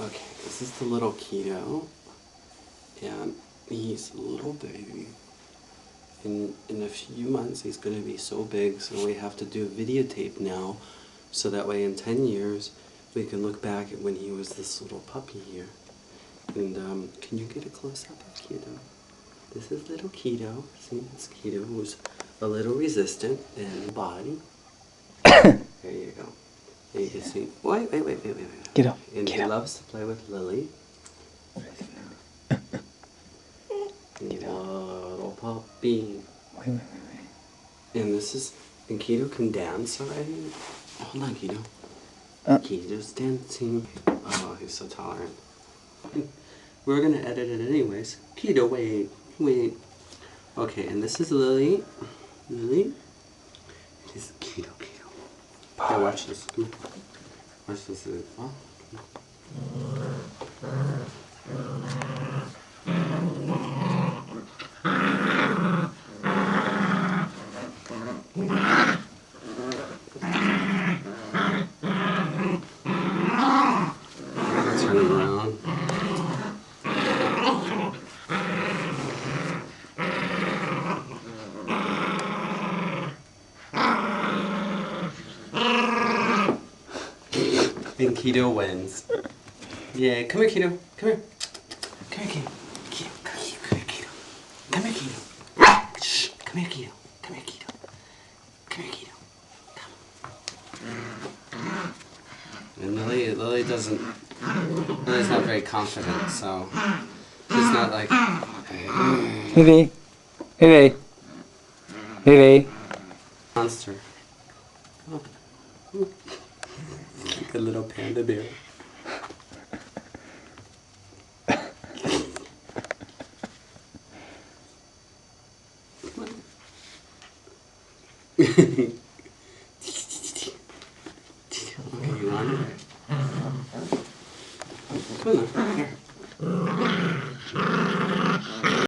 Okay, this is the little Keto, and he's a little baby. In a few months, he's going to be so big, so we have to do a videotape now, so that way in 10 years, we can look back at when he was this little puppy here. And can you get a close-up of Keto? This is little Keto. See, it's Keto, who's a little resistant in the body. There you go. And you can see, wait. Keto. And he loves to play with Lily. Little puppy. Wait. And this is, and Keto can dance already. Hold on, Keto. Keto's dancing. Oh, he's so tolerant. We're gonna edit it anyways. Keto, wait. Okay, and this is Lily. Lily. This is Keto. Yeah, watch this. Watch this. Oh. Turn around. And Keto wins. Yeah, come here, Keto. Come here. Come here, Keto. Come here, Keto. Come here, Keto. Shh. Come here, Keto. Come here, Keto. Come here, Keto. Come. And Lily doesn't. Lily's not very confident, so she's not like. Hey. Monster. Oh. Like a little panda bear. Okay, you want it? Come on, here.